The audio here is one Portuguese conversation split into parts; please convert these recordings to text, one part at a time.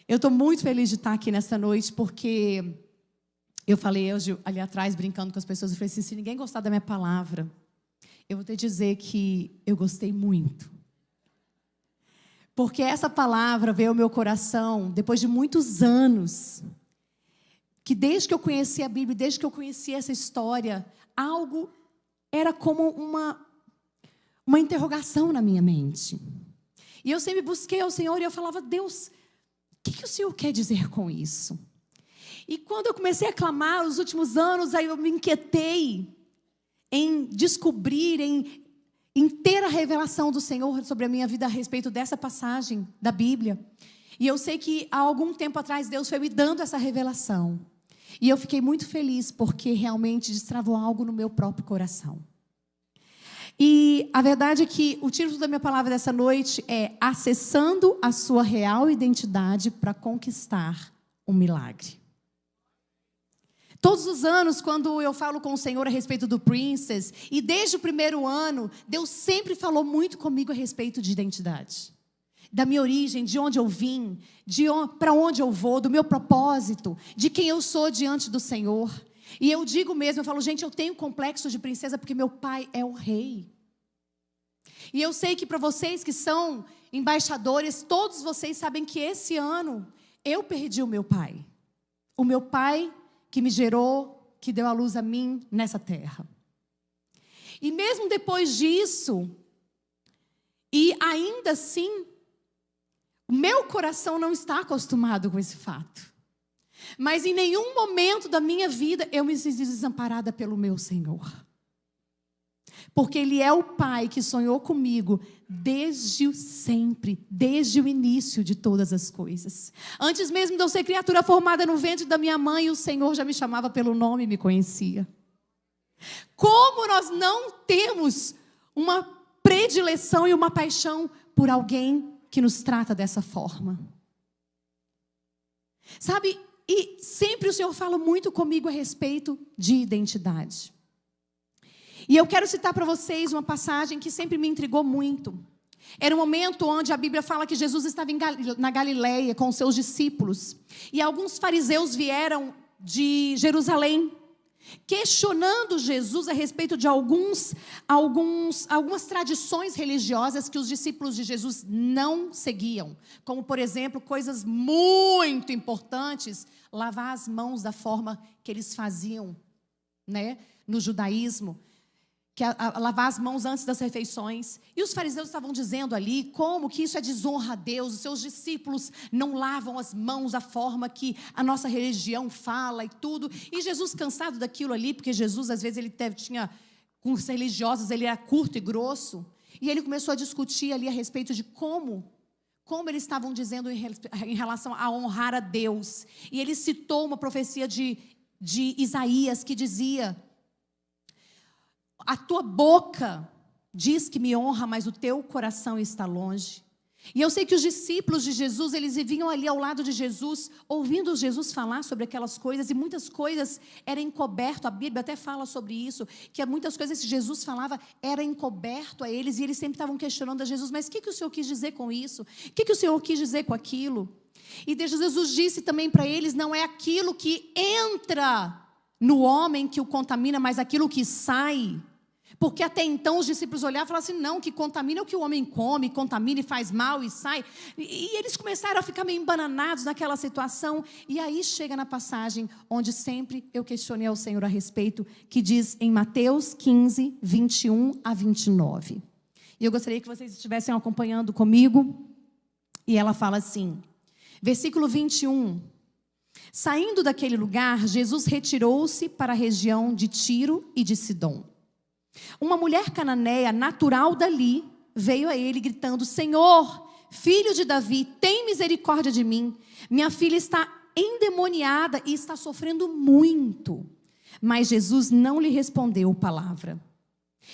Eu estou muito feliz de estar aqui nessa noite, porque eu falei hoje ali atrás, brincando com as pessoas, eu falei assim, se ninguém gostar da minha palavra, eu vou ter que dizer que eu gostei muito. Porque essa palavra veio ao meu coração depois de muitos anos, que desde que eu conheci a Bíblia, desde que eu conheci essa história, algo era como uma interrogação na minha mente. E eu sempre busquei ao Senhor e eu falava, Deus, o que o Senhor quer dizer com isso? E quando eu comecei a clamar, nos últimos anos, aí eu me inquietei em descobrir, em ter a revelação do Senhor sobre a minha vida a respeito dessa passagem da Bíblia. E eu sei que há algum tempo atrás Deus foi me dando essa revelação. E eu fiquei muito feliz porque realmente destravou algo no meu próprio coração. E a verdade é que o título da minha palavra dessa noite é Acessando a sua real identidade para conquistar um milagre. Todos os anos, quando eu falo com o Senhor a respeito do Princess, e desde o primeiro ano, Deus sempre falou muito comigo a respeito de identidade. Da minha origem, de onde eu vim, para onde eu vou, do meu propósito, de quem eu sou diante do Senhor. E eu digo mesmo, eu falo, gente, eu tenho complexo de princesa porque meu pai é o rei. E eu sei que para vocês que são embaixadores, todos vocês sabem que esse ano eu perdi o meu pai. O meu pai que me gerou, que deu a luz a mim nessa terra. E mesmo depois disso, e ainda assim, o meu coração não está acostumado com esse fato. Mas em nenhum momento da minha vida eu me senti desamparada pelo meu Senhor. Porque Ele é o Pai que sonhou comigo desde sempre, desde o início de todas as coisas. Antes mesmo de eu ser criatura formada no ventre da minha mãe, o Senhor já me chamava pelo nome e me conhecia. Como nós não temos uma predileção e uma paixão por alguém que nos trata dessa forma? Sabe, e sempre o Senhor fala muito comigo a respeito de identidade. E eu quero citar para vocês uma passagem que sempre me intrigou muito. Era um momento onde a Bíblia fala que Jesus estava na Galileia com os seus discípulos. E alguns fariseus vieram de Jerusalém, questionando Jesus a respeito de algumas tradições religiosas que os discípulos de Jesus não seguiam. Como, por exemplo, coisas muito importantes, lavar as mãos da forma que eles faziam, né, no judaísmo. Que lavar as mãos antes das refeições. E os fariseus estavam dizendo ali como que isso é desonra a Deus. Os seus discípulos não lavam as mãos da forma que a nossa religião fala e tudo. E Jesus, cansado daquilo ali, porque Jesus às vezes ele tinha, com os religiosos, ele era curto e grosso. E ele começou a discutir ali a respeito de como eles estavam dizendo em relação a honrar a Deus. E ele citou uma profecia de Isaías que dizia: a tua boca diz que me honra, mas o teu coração está longe. E eu sei que os discípulos de Jesus, eles viviam ali ao lado de Jesus, ouvindo Jesus falar sobre aquelas coisas, e muitas coisas eram encoberto. A Bíblia até fala sobre isso, que muitas coisas que Jesus falava era encoberto a eles, e eles sempre estavam questionando a Jesus, mas o que o Senhor quis dizer com isso? O que o Senhor quis dizer com aquilo? E Jesus disse também para eles, não é aquilo que entra no homem que o contamina, mas aquilo que sai. Porque até então os discípulos olhavam e falavam assim, não, que contamina é o que o homem come, contamina e faz mal e sai. E eles começaram a ficar meio embananados naquela situação. E aí chega na passagem onde sempre eu questionei ao Senhor a respeito, que diz em Mateus 15, 21 a 29. E eu gostaria que vocês estivessem acompanhando comigo. E ela fala assim, versículo 21. Saindo daquele lugar, Jesus retirou-se para a região de Tiro e de Sidom. Uma mulher cananeia, natural dali, veio a ele gritando, Senhor, filho de Davi, tem misericórdia de mim. Minha filha está endemoniada e está sofrendo muito. Mas Jesus não lhe respondeu palavra.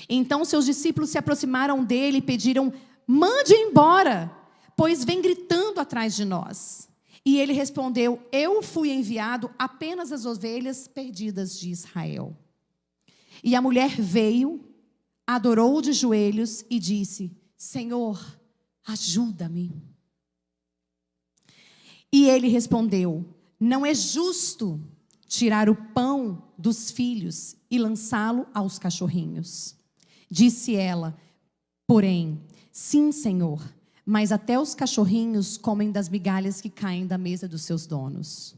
Então seus discípulos se aproximaram dele e pediram, mande embora, pois vem gritando atrás de nós. E ele respondeu, eu fui enviado apenas às ovelhas perdidas de Israel. E a mulher veio, adorou de joelhos e disse, Senhor, ajuda-me. E ele respondeu: não é justo tirar o pão dos filhos e lançá-lo aos cachorrinhos. Disse ela, porém: sim, Senhor, mas até os cachorrinhos comem das migalhas que caem da mesa dos seus donos.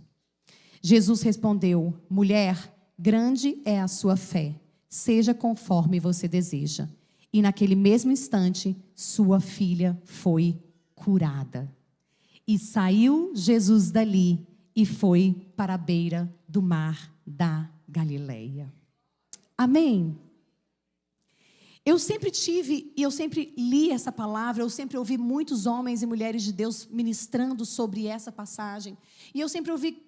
Jesus respondeu: mulher, grande é a sua fé, seja conforme você deseja. E naquele mesmo instante, sua filha foi curada. E saiu Jesus dali e foi para a beira do mar da Galileia. Amém? Eu sempre tive, e eu sempre li essa palavra, eu sempre ouvi muitos homens e mulheres de Deus ministrando sobre essa passagem. E eu sempre ouvi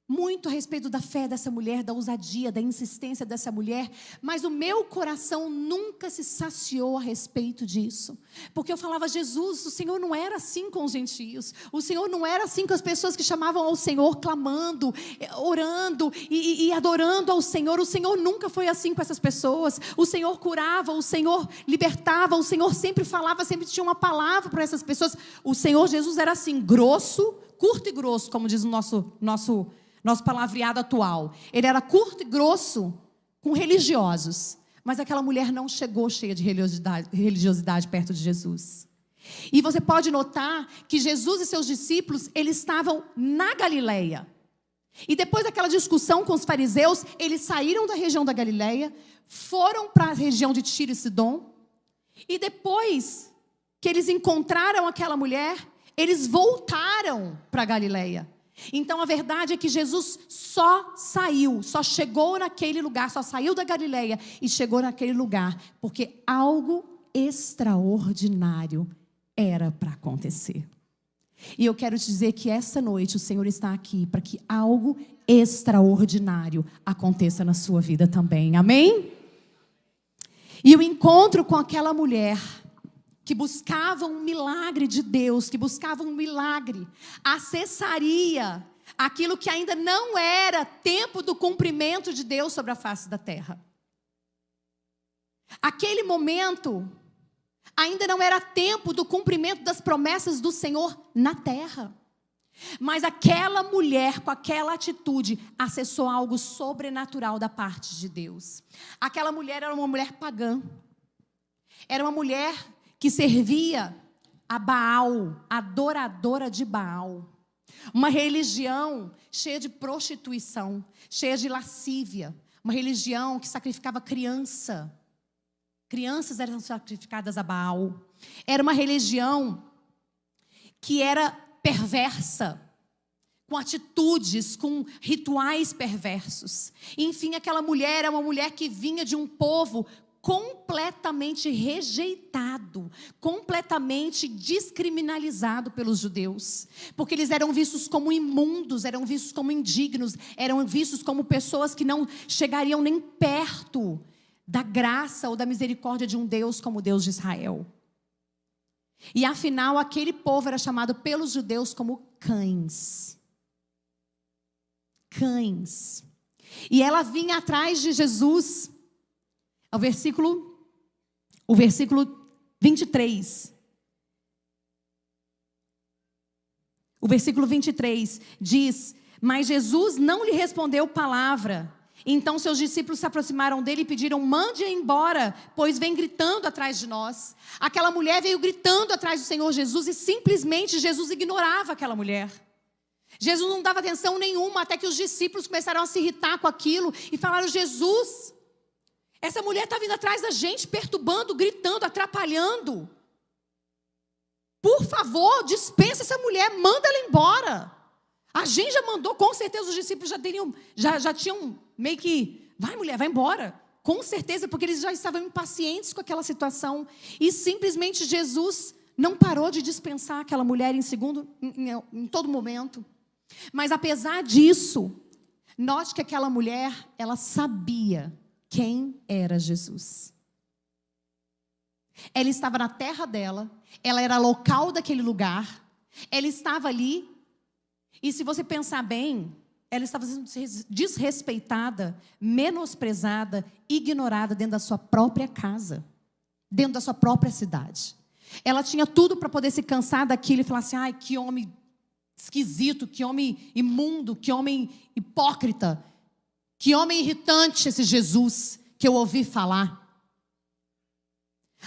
muito a respeito da fé dessa mulher, da ousadia, da insistência dessa mulher, mas o meu coração nunca se saciou a respeito disso, porque eu falava: Jesus, o Senhor não era assim com os gentios, o Senhor não era assim com as pessoas que chamavam ao Senhor, clamando, orando e adorando ao Senhor. O Senhor nunca foi assim com essas pessoas. O Senhor curava, o Senhor libertava, o Senhor sempre falava, sempre tinha uma palavra para essas pessoas. O Senhor Jesus era assim, grosso, curto e grosso, como diz o nosso palavreado atual. Ele era curto e grosso com religiosos. Mas aquela mulher não chegou cheia de religiosidade perto de Jesus. E você pode notar que Jesus e seus discípulos, eles estavam na Galileia. E depois daquela discussão com os fariseus, eles saíram da região da Galileia, foram para a região de Tiro e Sidom. E depois que eles encontraram aquela mulher, eles voltaram para a Galileia. Então a verdade é que Jesus só chegou naquele lugar, só saiu da Galileia e chegou naquele lugar porque algo extraordinário era para acontecer. E eu quero te dizer que essa noite o Senhor está aqui para que algo extraordinário aconteça na sua vida também, amém? E o encontro com aquela mulher que buscava um milagre de Deus, que buscava um milagre, acessaria aquilo que ainda não era tempo do cumprimento de Deus sobre a face da terra. Aquele momento ainda não era tempo do cumprimento das promessas do Senhor na terra. Mas aquela mulher, com aquela atitude, acessou algo sobrenatural da parte de Deus. Aquela mulher era uma mulher pagã. Era uma mulher que servia a Baal, adoradora de Baal. Uma religião cheia de prostituição, cheia de lascívia. Uma religião que sacrificava criança. Crianças eram sacrificadas a Baal. Era uma religião que era perversa, com atitudes, com rituais perversos. Enfim, aquela mulher era uma mulher que vinha de um povo completamente rejeitado, completamente descriminalizado pelos judeus, porque eles eram vistos como imundos, eram vistos como indignos, eram vistos como pessoas que não chegariam nem perto da graça ou da misericórdia de um Deus como o Deus de Israel. E afinal, aquele povo era chamado pelos judeus como cães. Cães. E ela vinha atrás de Jesus. O versículo 23. O versículo 23 diz: mas Jesus não lhe respondeu palavra. Então seus discípulos se aproximaram dele e pediram: mande-a embora, pois vem gritando atrás de nós. Aquela mulher veio gritando atrás do Senhor Jesus e simplesmente Jesus ignorava aquela mulher. Jesus não dava atenção nenhuma, até que os discípulos começaram a se irritar com aquilo e falaram: Jesus, essa mulher está vindo atrás da gente, perturbando, gritando, atrapalhando. Por favor, dispensa essa mulher, manda ela embora. A gente já mandou, com certeza os discípulos já tinham meio que, vai mulher, vai embora. Com certeza, porque eles já estavam impacientes com aquela situação. E simplesmente Jesus não parou de dispensar aquela mulher em todo momento. Mas apesar disso, note que aquela mulher, ela sabia quem era Jesus. Ela estava na terra dela, ela era local daquele lugar, ela estava ali, e se você pensar bem, ela estava sendo desrespeitada, menosprezada, ignorada dentro da sua própria casa, dentro da sua própria cidade. Ela tinha tudo para poder se cansar daquilo e falar assim: ai, que homem esquisito, que homem imundo, que homem hipócrita, que homem irritante esse Jesus que eu ouvi falar.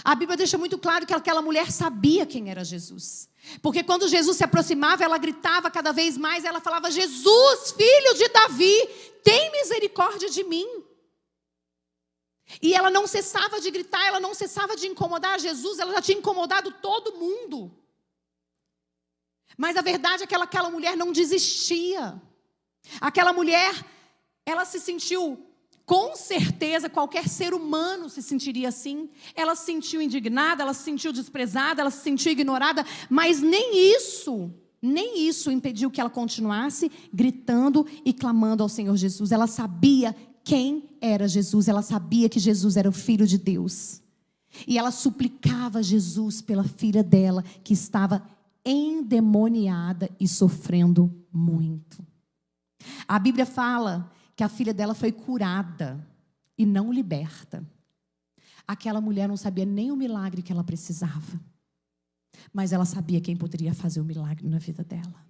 A Bíblia deixa muito claro que aquela mulher sabia quem era Jesus. Porque quando Jesus se aproximava, ela gritava cada vez mais, ela falava: Jesus, filho de Davi, tem misericórdia de mim. E ela não cessava de gritar, ela não cessava de incomodar Jesus, ela já tinha incomodado todo mundo. Mas a verdade é que aquela mulher não desistia. Aquela mulher, ela se sentiu, com certeza, qualquer ser humano se sentiria assim. Ela se sentiu indignada, ela se sentiu desprezada, ela se sentiu ignorada, mas nem isso impediu que ela continuasse gritando e clamando ao Senhor Jesus. Ela sabia quem era Jesus, ela sabia que Jesus era o Filho de Deus. E ela suplicava a Jesus pela filha dela, que estava endemoniada e sofrendo muito. A Bíblia fala que a filha dela foi curada e não liberta. Aquela mulher não sabia nem o milagre que ela precisava, mas ela sabia quem poderia fazer o milagre na vida dela.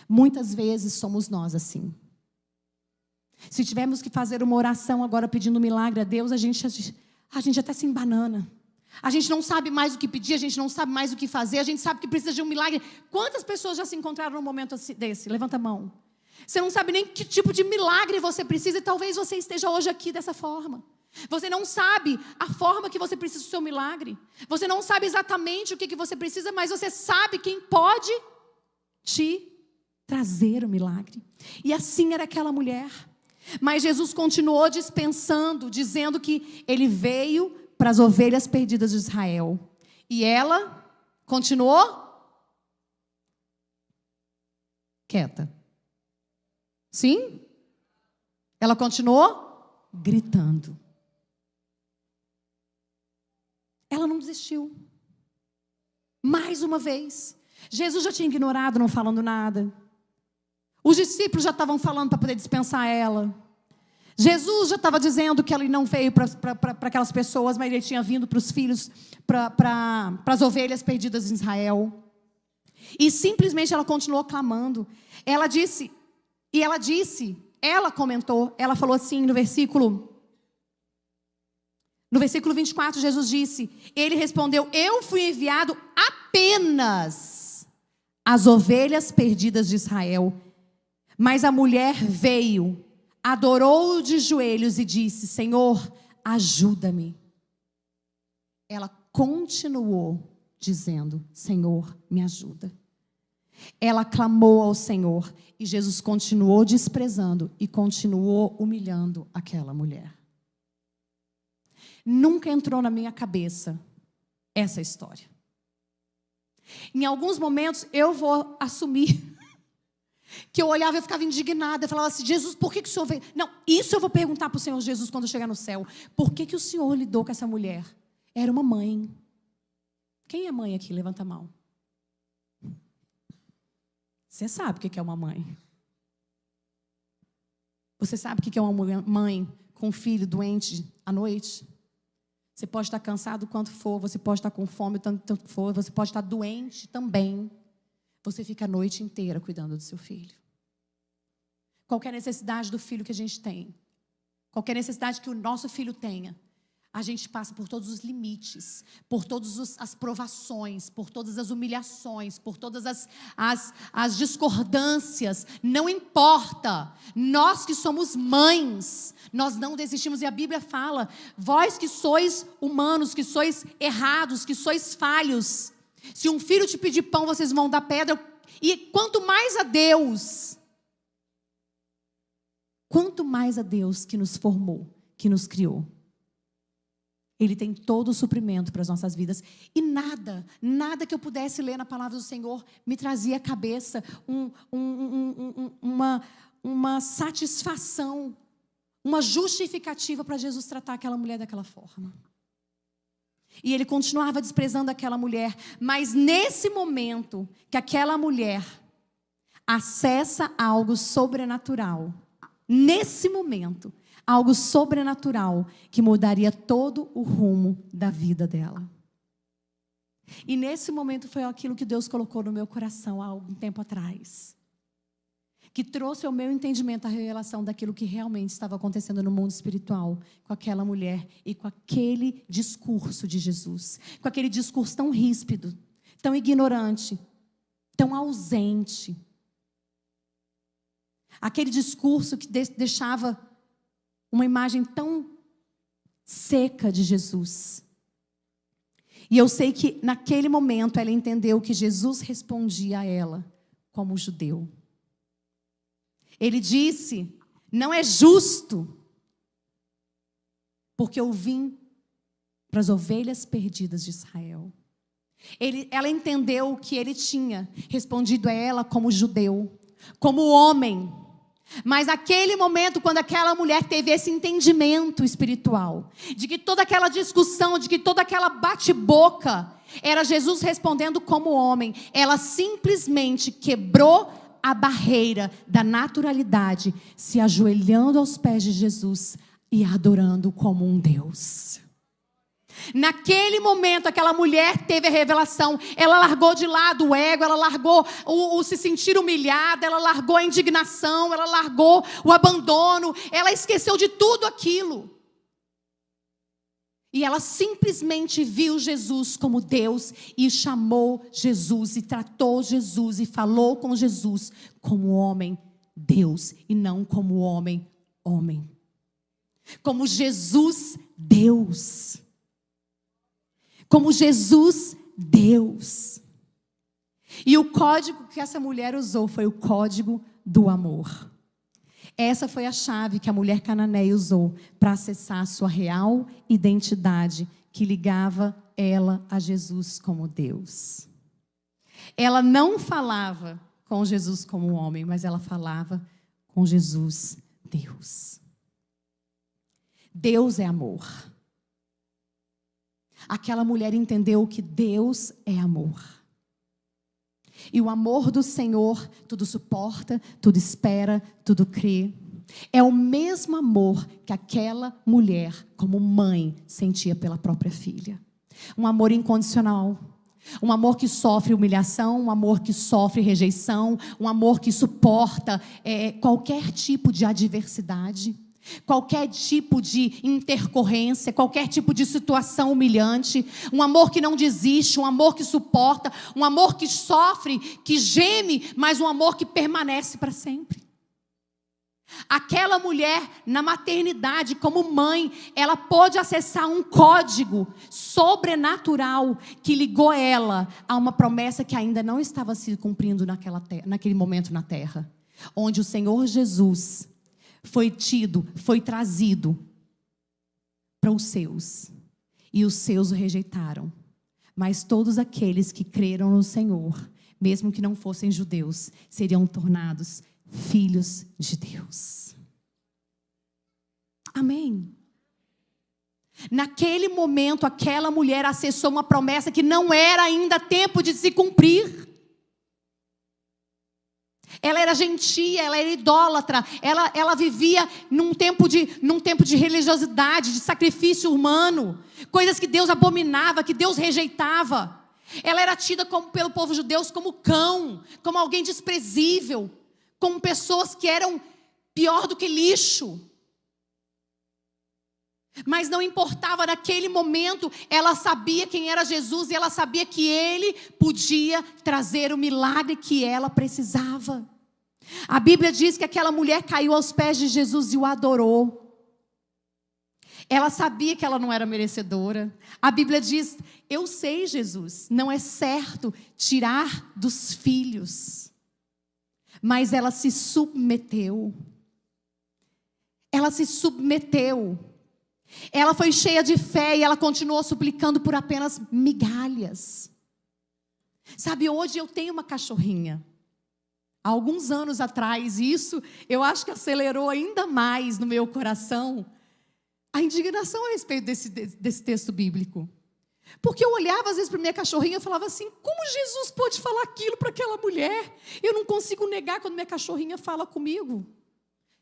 Muitas vezes somos nós assim. Se tivermos que fazer uma oração agora pedindo um milagre a Deus, a gente até se embanana. A gente não sabe mais o que pedir, a gente não sabe mais o que fazer, a gente sabe que precisa de um milagre. Quantas pessoas já se encontraram num momento desse? Levanta a mão. Você não sabe nem que tipo de milagre você precisa, e talvez você esteja hoje aqui dessa forma. Você não sabe a forma que você precisa do seu milagre. Você não sabe exatamente o que você precisa, mas você sabe quem pode te trazer o milagre. E assim era aquela mulher. Mas Jesus continuou dispensando, dizendo que ele veio para as ovelhas perdidas de Israel. E ela continuou quieta. Sim? Ela continuou gritando. Ela não desistiu. Mais uma vez. Jesus já tinha ignorado, não falando nada. Os discípulos já estavam falando para poder dispensar ela. Jesus já estava dizendo que ele não veio para aquelas pessoas, mas ele tinha vindo para os filhos, para as ovelhas perdidas em Israel. E simplesmente ela continuou clamando. Ela comentou, ela falou assim no versículo 24, Jesus disse, ele respondeu: eu fui enviado apenas às ovelhas perdidas de Israel. Mas a mulher veio, adorou-o de joelhos e disse: Senhor, ajuda-me. Ela continuou dizendo: Senhor, me ajuda. Ela clamou ao Senhor e Jesus continuou desprezando e continuou humilhando aquela mulher. Nunca entrou na minha cabeça essa história. Em alguns momentos eu vou assumir que eu olhava e eu ficava indignada. Eu falava assim: Jesus, por que o Senhor veio? Não, isso eu vou perguntar para o Senhor Jesus quando eu chegar no céu. Por que o Senhor lidou com essa mulher? Era uma mãe. Quem é mãe aqui? Levanta a mão. Você sabe o que é uma mãe. Você sabe o que é uma mãe com um filho doente à noite? Você pode estar cansado o quanto for, você pode estar com fome o tanto for, você pode estar doente também. Você fica a noite inteira cuidando do seu filho. Qualquer necessidade do filho que a gente tem, qualquer necessidade que o nosso filho tenha, a gente passa por todos os limites, por todas as provações, por todas as humilhações, por todas as discordâncias. Não importa, nós que somos mães, nós não desistimos. E a Bíblia fala: vós que sois humanos, que sois errados, que sois falhos, se um filho te pedir pão, vocês vão dar pedra. E quanto mais a Deus que nos formou, que nos criou, Ele tem todo o suprimento para as nossas vidas. E nada que eu pudesse ler na palavra do Senhor me trazia à cabeça uma satisfação, uma justificativa para Jesus tratar aquela mulher daquela forma. E ele continuava desprezando aquela mulher. Mas nesse momento que aquela mulher acessa algo sobrenatural, nesse momento, algo sobrenatural que mudaria todo o rumo da vida dela. E nesse momento foi aquilo que Deus colocou no meu coração há algum tempo atrás, que trouxe ao meu entendimento a revelação daquilo que realmente estava acontecendo no mundo espiritual, com aquela mulher e com aquele discurso de Jesus, com aquele discurso tão ríspido, tão ignorante, tão ausente. Aquele discurso que deixava uma imagem tão seca de Jesus. E eu sei que naquele momento ela entendeu que Jesus respondia a ela como judeu. Ele disse: não é justo, porque eu vim para as ovelhas perdidas de Israel. Ela entendeu que ele tinha respondido a ela como judeu, como homem. Mas naquele momento, quando aquela mulher teve esse entendimento espiritual, de que toda aquela discussão, de que toda aquela bate-boca, era Jesus respondendo como homem, ela simplesmente quebrou a barreira da naturalidade, se ajoelhando aos pés de Jesus e adorando como um Deus. Naquele momento, aquela mulher teve a revelação. Ela largou de lado o ego, ela largou o se sentir humilhada, ela largou a indignação, ela largou o abandono, ela esqueceu de tudo aquilo. E ela simplesmente viu Jesus como Deus e chamou Jesus e tratou Jesus e falou com Jesus como homem, Deus, e não como homem, homem. Como Jesus, Deus. Como Jesus, Deus. E o código que essa mulher usou foi o código do amor. Essa foi a chave que a mulher cananeia usou para acessar a sua real identidade, que ligava ela a Jesus como Deus. Ela não falava com Jesus como homem, mas ela falava com Jesus, Deus. Deus é amor. Aquela mulher entendeu que Deus é amor. E o amor do Senhor tudo suporta, tudo espera, tudo crê. É o mesmo amor que aquela mulher, como mãe, sentia pela própria filha. Um amor incondicional. Um amor que sofre humilhação, um amor que sofre rejeição, um amor que suporta qualquer tipo de adversidade. Qualquer tipo de intercorrência, qualquer tipo de situação humilhante, um amor que não desiste, um amor que suporta, um amor que sofre, que geme, mas um amor que permanece para sempre. Aquela mulher, na maternidade, como mãe, ela pôde acessar um código sobrenatural que ligou ela a uma promessa que ainda não estava se cumprindo naquele momento na terra, onde o Senhor Jesus foi trazido para os seus, e os seus o rejeitaram. Mas todos aqueles que creram no Senhor, mesmo que não fossem judeus, seriam tornados filhos de Deus. Amém. Naquele momento, aquela mulher acessou uma promessa que não era ainda tempo de se cumprir. Ela era gentia, ela era idólatra, ela vivia num tempo de religiosidade, de sacrifício humano, coisas que Deus abominava, que Deus rejeitava. Ela era tida pelo povo judeu como cão, como alguém desprezível, como pessoas que eram pior do que lixo. Mas não importava, naquele momento, ela sabia quem era Jesus e ela sabia que Ele podia trazer o milagre que ela precisava. A Bíblia diz que aquela mulher caiu aos pés de Jesus e o adorou. Ela sabia que ela não era merecedora. A Bíblia diz: eu sei, Jesus, não é certo tirar dos filhos. Mas ela se submeteu. Ela se submeteu. Ela foi cheia de fé e ela continuou suplicando por apenas migalhas. Sabe, hoje eu tenho uma cachorrinha. Há alguns anos atrás, isso eu acho que acelerou ainda mais no meu coração a indignação a respeito desse texto bíblico. Porque eu olhava às vezes para minha cachorrinha e falava assim: como Jesus pode falar aquilo para aquela mulher? Eu não consigo negar quando minha cachorrinha fala comigo.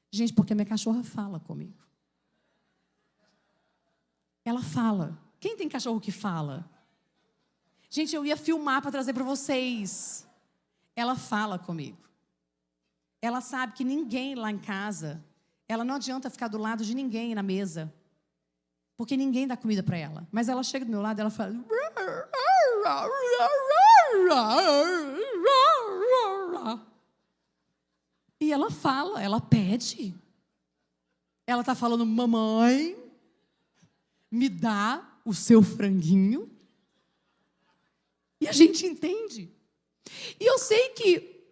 Gente, porque minha cachorra fala comigo. Ela fala. Quem tem cachorro que fala? Gente, eu ia filmar para trazer para vocês. Ela fala comigo. Ela sabe que ninguém lá em casa, ela não adianta ficar do lado de ninguém na mesa, porque ninguém dá comida para ela. Mas ela chega do meu lado e ela fala... E ela fala, ela pede. Ela está falando, mamãe, me dá o seu franguinho. E a gente entende. E eu sei que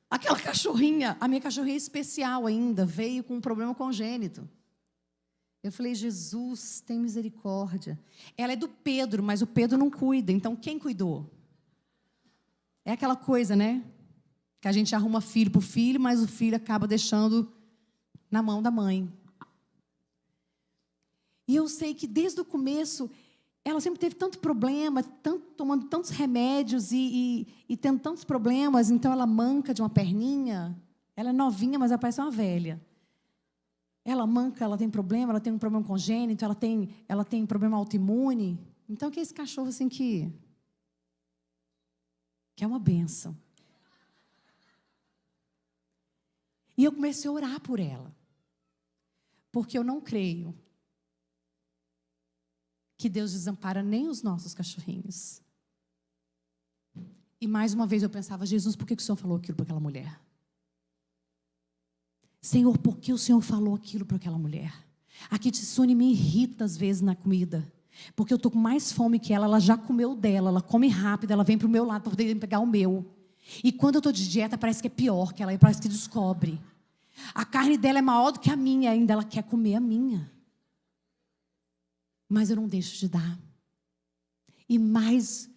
aquela cachorrinha, a minha cachorrinha especial ainda, veio com um problema congênito. Eu falei, Jesus, tem misericórdia. Ela é do Pedro, mas o Pedro não cuida. Então, quem cuidou? É aquela coisa, né? Que a gente arruma filho para o filho, mas o filho acaba deixando na mão da mãe. E eu sei que desde o começo, ela sempre teve tanto problema, tomando tantos remédios e tendo tantos problemas. Então, ela manca de uma perninha. Ela é novinha, mas ela parece uma velha. Ela manca, ela tem problema, ela tem um problema congênito, ela tem problema autoimune. Então, que é esse cachorro assim que é uma bênção. E eu comecei a orar por ela. Porque eu não creio que Deus desampara nem os nossos cachorrinhos. E mais uma vez eu pensava, Jesus, por que o Senhor falou aquilo para aquela mulher? Senhor, por que o Senhor falou aquilo para aquela mulher? A Kitsune me irrita às vezes na comida. Porque eu estou com mais fome que ela já comeu dela, ela come rápido, ela vem para o meu lado para poder pegar o meu. E quando eu estou de dieta, parece que é pior, que ela parece que descobre. A carne dela é maior do que a minha ainda, ela quer comer a minha. Mas eu não deixo de dar. E mais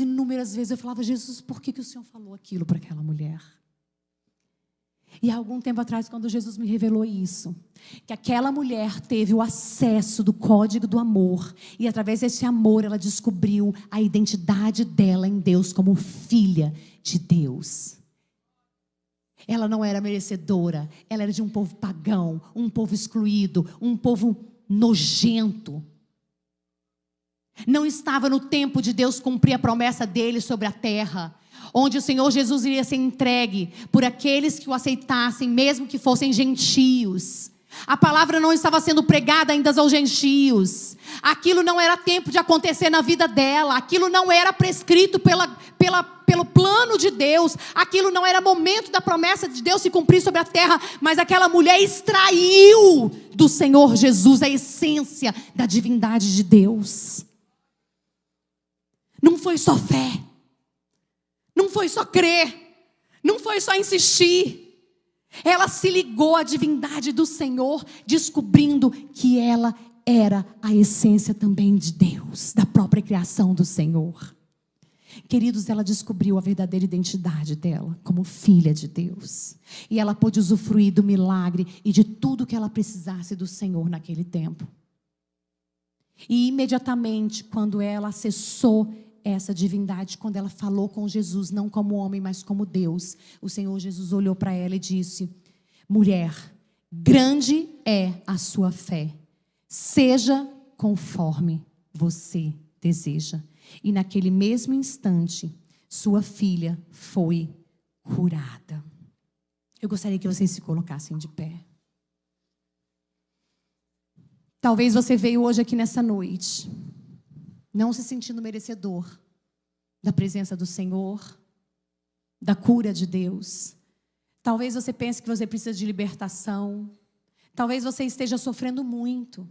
inúmeras vezes eu falava, Jesus, por que o Senhor falou aquilo para aquela mulher? E há algum tempo atrás, quando Jesus me revelou isso, que aquela mulher teve o acesso do código do amor, e através desse amor ela descobriu a identidade dela em Deus como filha de Deus. Ela não era merecedora, ela era de um povo pagão, um povo excluído, um povo nojento. Não estava no tempo de Deus cumprir a promessa dele sobre a terra, onde o Senhor Jesus iria ser entregue por aqueles que o aceitassem, mesmo que fossem gentios. A palavra não estava sendo pregada ainda aos gentios. Aquilo não era tempo de acontecer na vida dela. Aquilo não era prescrito pelo plano de Deus. Aquilo não era momento da promessa de Deus se cumprir sobre a terra. Mas aquela mulher extraiu do Senhor Jesus a essência da divindade de Deus. Não foi só fé. Não foi só crer. Não foi só insistir. Ela se ligou à divindade do Senhor, descobrindo que ela era a essência também de Deus, da própria criação do Senhor. Queridos, ela descobriu a verdadeira identidade dela como filha de Deus. E ela pôde usufruir do milagre e de tudo que ela precisasse do Senhor naquele tempo. E imediatamente, quando ela acessou essa divindade, quando ela falou com Jesus, não como homem, mas como Deus, o Senhor Jesus olhou para ela e disse: mulher, grande é a sua fé, seja conforme você deseja. E naquele mesmo instante, sua filha foi curada. Eu gostaria que vocês se colocassem de pé. Talvez você veio hoje aqui nessa noite não se sentindo merecedor da presença do Senhor, da cura de Deus. Talvez você pense que você precisa de libertação. Talvez você esteja sofrendo muito.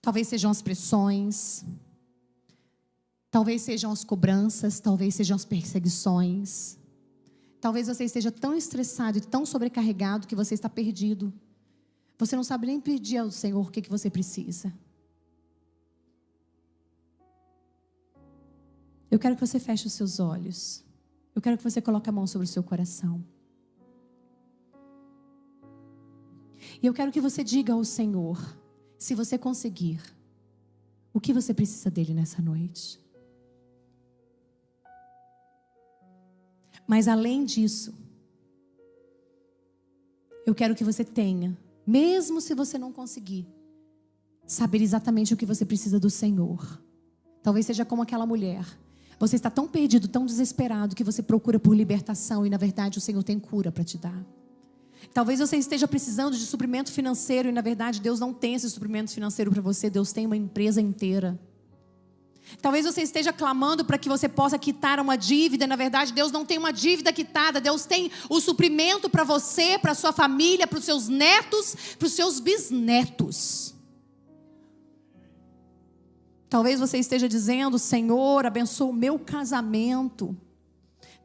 Talvez sejam as pressões. Talvez sejam as cobranças. Talvez sejam as perseguições. Talvez você esteja tão estressado e tão sobrecarregado que você está perdido. Você não sabe nem pedir ao Senhor o que você precisa. Eu quero que você feche os seus olhos. Eu quero que você coloque a mão sobre o seu coração. E eu quero que você diga ao Senhor, se você conseguir, o que você precisa dele nessa noite. Mas além disso, eu quero que você tenha, mesmo se você não conseguir, saber exatamente o que você precisa do Senhor. Talvez seja como aquela mulher. Você está tão perdido, tão desesperado, que você procura por libertação e na verdade o Senhor tem cura para te dar. Talvez você esteja precisando de suprimento financeiro e na verdade Deus não tem esse suprimento financeiro para você. Deus tem uma empresa inteira. Talvez você esteja clamando para que você possa quitar uma dívida e na verdade Deus não tem uma dívida quitada. Deus tem o suprimento para você, para a sua família, para os seus netos, para os seus bisnetos. Talvez você esteja dizendo: Senhor, abençoa o meu casamento,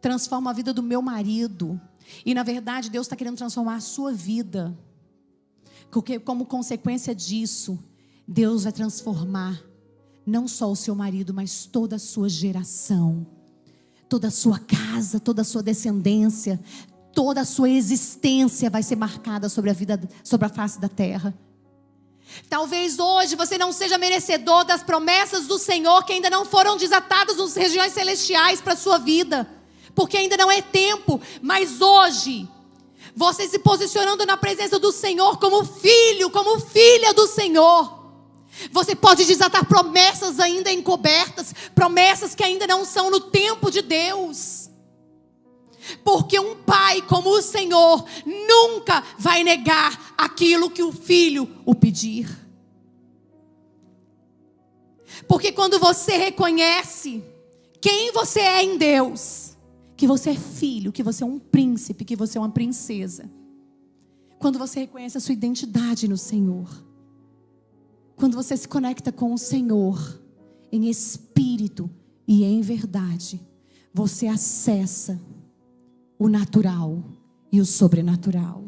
transforma a vida do meu marido. E na verdade Deus está querendo transformar a sua vida, porque como consequência disso, Deus vai transformar não só o seu marido, mas toda a sua geração, toda a sua casa, toda a sua descendência, toda a sua existência vai ser marcada sobre a vida, sobre a face da terra. Talvez hoje você não seja merecedor das promessas do Senhor que ainda não foram desatadas nas regiões celestiais para a sua vida, porque ainda não é tempo. Mas hoje, você se posicionando na presença do Senhor como filho, como filha do Senhor, você pode desatar promessas ainda encobertas, promessas que ainda não são no tempo de Deus. Porque um pai como o Senhor nunca vai negar aquilo que o filho o pedir. Porque quando você reconhece quem você é em Deus, que você é filho, que você é um príncipe, que você é uma princesa, quando você reconhece a sua identidade no Senhor, quando você se conecta com o Senhor em espírito e em verdade, você acessa o natural e o sobrenatural.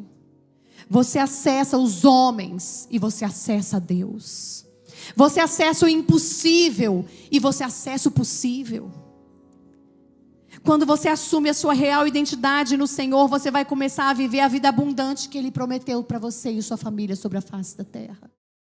Você acessa os homens e você acessa Deus. Você acessa o impossível e você acessa o possível. Quando você assume a sua real identidade no Senhor, você vai começar a viver a vida abundante que Ele prometeu para você e sua família sobre a face da terra.